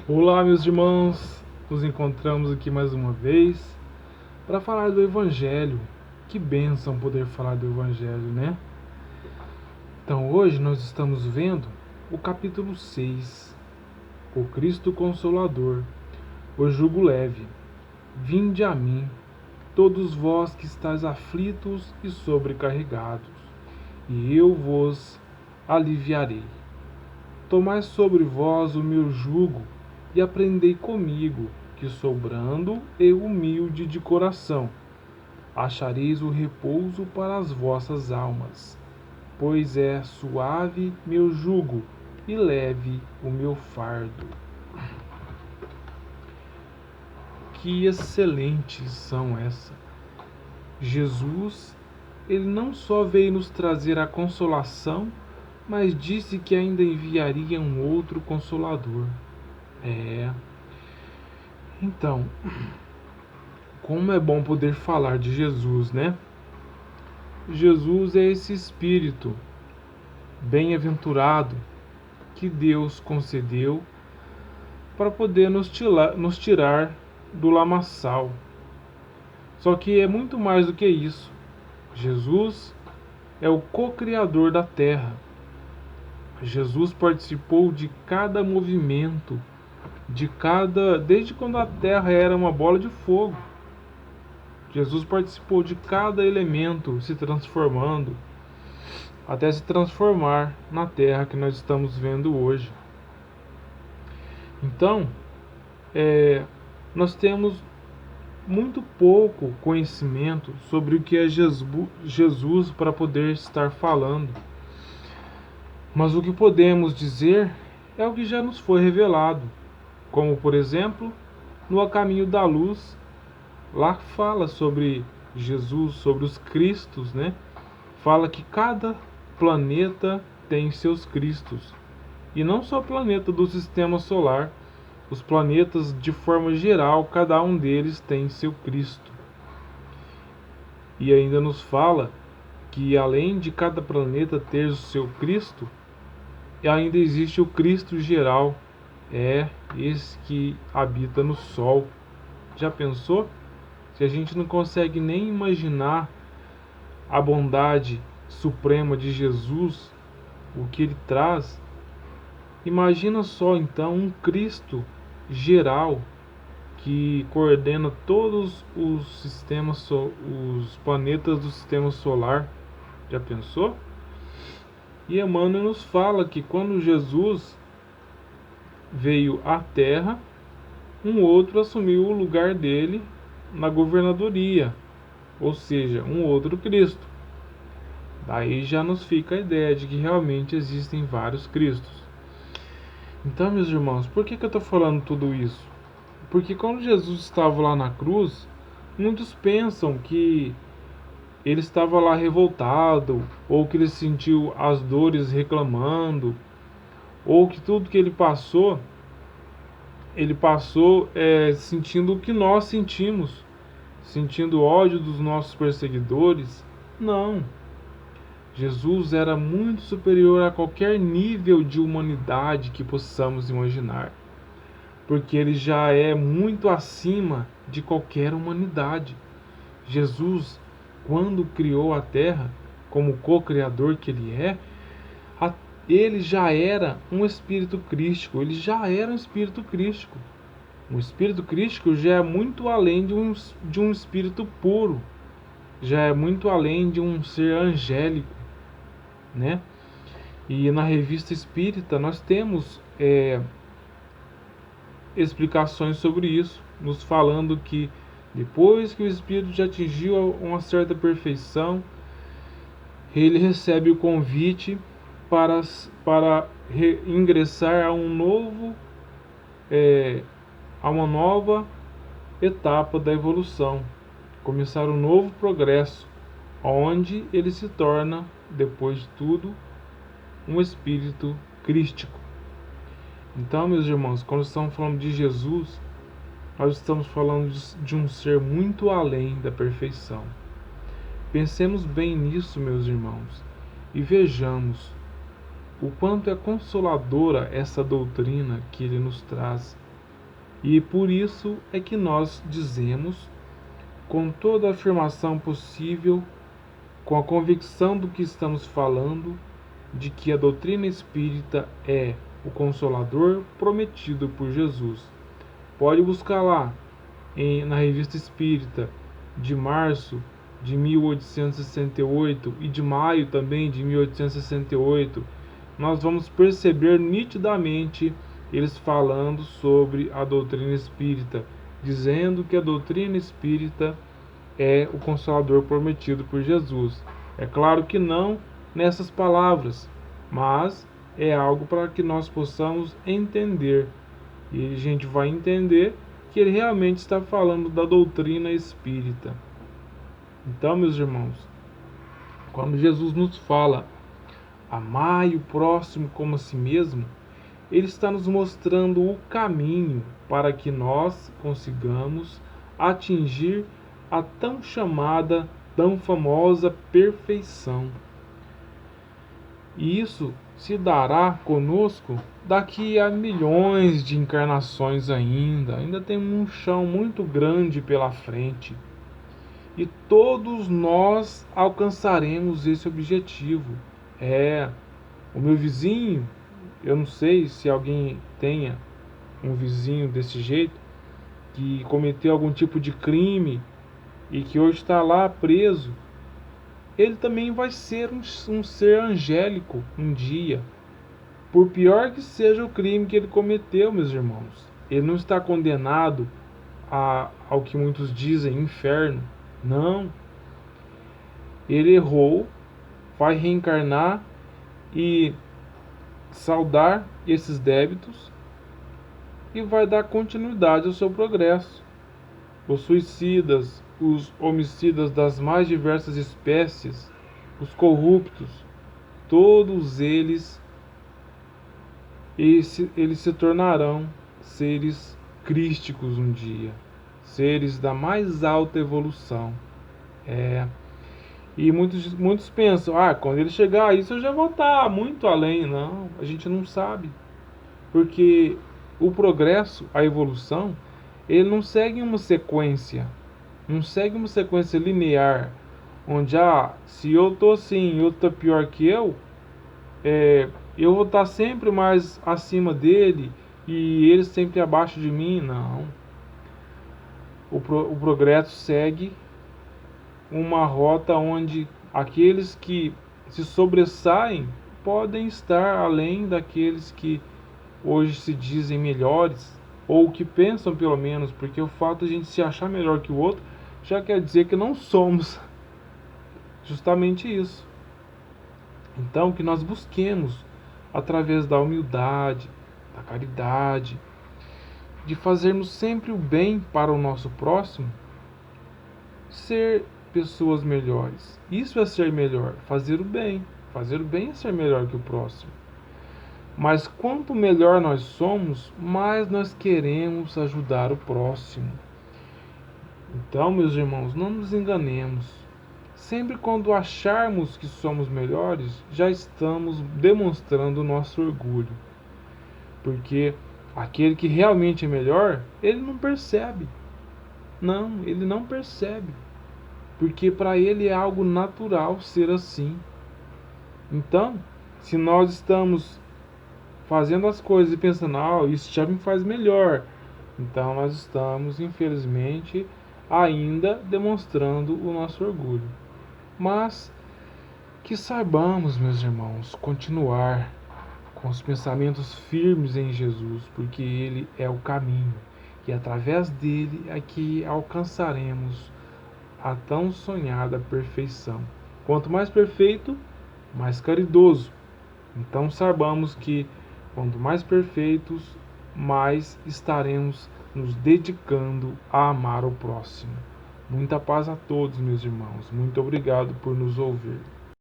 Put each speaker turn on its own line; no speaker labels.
Olá, meus irmãos, nos encontramos aqui mais uma vez para falar do Evangelho. Que bênção poder falar do Evangelho, né? Então, hoje nós estamos vendo o capítulo 6, o Cristo Consolador, o jugo leve. Vinde a mim, todos vós que estáis aflitos e sobrecarregados, e eu vos aliviarei. Tomai sobre vós o meu jugo e aprendei comigo, que sou brando e humilde de coração. Achareis o repouso para as vossas almas, pois é suave meu jugo e leve o meu fardo. Que excelente lição essa! Jesus, ele não só veio nos trazer a consolação, mas disse que ainda enviaria um outro Consolador. Então, como é bom poder falar de Jesus, né? Jesus é esse Espírito bem-aventurado que Deus concedeu para poder nos tirar do lamaçal. Só que é muito mais do que isso. Jesus é o co-criador da terra. Jesus participou de cada movimento, desde quando a terra era uma bola de fogo. Jesus participou de cada elemento se transformando, até se transformar na terra que nós estamos vendo hoje. Então, nós temos muito pouco conhecimento sobre o que é Jesus para poder estar falando. Mas o que podemos dizer é o que já nos foi revelado, como por exemplo, no A Caminho da Luz, lá fala sobre Jesus, sobre os Cristos, né? Fala que cada planeta tem seus Cristos. E não só o planeta do sistema solar, os planetas de forma geral, cada um deles tem seu Cristo. E ainda nos fala que além de cada planeta ter o seu Cristo, ainda existe o Cristo geral, esse que habita no Sol. Já pensou? Se a gente não consegue nem imaginar a bondade suprema de Jesus, o que ele traz, imagina só então um Cristo geral que coordena todos os sistemas, os planetas do sistema solar. Já pensou? E Emmanuel nos fala que quando Jesus veio à Terra, um outro assumiu o lugar dele na governadoria, ou seja, um outro Cristo. Daí já nos fica a ideia de que realmente existem vários Cristos. Então, meus irmãos, por que eu estou falando tudo isso? Porque quando Jesus estava lá na cruz, muitos pensam que ele estava lá revoltado, ou que ele sentiu as dores reclamando, ou que tudo que ele passou sentindo o que nós sentimos, sentindo ódio dos nossos perseguidores. Não. Jesus era muito superior a qualquer nível de humanidade que possamos imaginar, porque ele já é muito acima de qualquer humanidade. Jesus, quando criou a terra, como co-criador que ele já era um espírito crístico, Um espírito crístico já é muito além de um espírito puro, já é muito além de um ser angélico, né? E na Revista Espírita nós temos explicações sobre isso, nos falando que depois que o espírito já atingiu uma certa perfeição, ele recebe o convite para ingressar a uma nova etapa da evolução, começar um novo progresso, onde ele se torna, depois de tudo, um espírito crístico. Então, meus irmãos, quando estamos falando de Jesus, nós estamos falando de um ser muito além da perfeição. Pensemos bem nisso, meus irmãos, e vejamos o quanto é consoladora essa doutrina que ele nos traz, E por isso é que nós dizemos, com toda a afirmação possível, com a convicção do que estamos falando, de que a doutrina espírita é o Consolador prometido por Jesus. Pode buscar lá na Revista Espírita de março de 1868 e de maio também de 1868. Nós vamos perceber nitidamente eles falando sobre a doutrina espírita, dizendo que a doutrina espírita é o Consolador prometido por Jesus. É claro que não nessas palavras, mas é algo para que nós possamos entender. E a gente vai entender que ele realmente está falando da doutrina espírita. Então, meus irmãos, quando Jesus nos fala amai o próximo como a si mesmo, ele está nos mostrando o caminho para que nós consigamos atingir a tão chamada, tão famosa perfeição. E isso se dará conosco daqui a milhões de encarnações ainda tem um chão muito grande pela frente. E todos nós alcançaremos esse objetivo. O meu vizinho, eu não sei se alguém tenha um vizinho desse jeito, que cometeu algum tipo de crime e que hoje está lá preso. Ele também vai ser um ser angélico um dia. Por pior que seja o crime que ele cometeu, meus irmãos, ele não está condenado ao que muitos dizem, inferno. Não. Ele errou, vai reencarnar e saldar esses débitos e vai dar continuidade ao seu progresso. Os suicidas, os homicidas das mais diversas espécies, os corruptos, todos eles se tornarão seres crísticos um dia, seres da mais alta evolução. E muitos pensam, quando ele chegar a isso eu já vou estar muito além. Não, a gente não sabe. Porque o progresso, a evolução, ele não segue uma sequência. Não segue uma sequência linear. Onde, se eu estou assim e outro está pior que eu vou estar sempre mais acima dele e ele sempre abaixo de mim. Não. O progresso segue uma rota onde aqueles que se sobressaem podem estar além daqueles que hoje se dizem melhores, ou que pensam pelo menos, porque o fato de a gente se achar melhor que o outro já quer dizer que não somos. Justamente isso. Então, que nós busquemos, através da humildade, da caridade, de fazermos sempre o bem para o nosso próximo, ser pessoas melhores. Isso é ser melhor, fazer o bem. Fazer o bem é ser melhor que o próximo. Mas quanto melhor nós somos, mais nós queremos ajudar o próximo. Então, meus irmãos, não nos enganemos. Sempre quando acharmos que somos melhores, já estamos demonstrando o nosso orgulho. Porque aquele que realmente é melhor, ele não percebe. Não, ele não percebe. Porque para ele é algo natural ser assim. Então, se nós estamos fazendo as coisas e pensando, isso já me faz melhor, então nós estamos, infelizmente, ainda demonstrando o nosso orgulho. Mas que saibamos, meus irmãos, continuar com os pensamentos firmes em Jesus, porque Ele é o caminho, e através dele é que alcançaremos a tão sonhada perfeição. Quanto mais perfeito, mais caridoso. Então saibamos que quanto mais perfeitos, mais estaremos nos dedicando a amar o próximo. Muita paz a todos, meus irmãos. Muito obrigado por nos ouvir.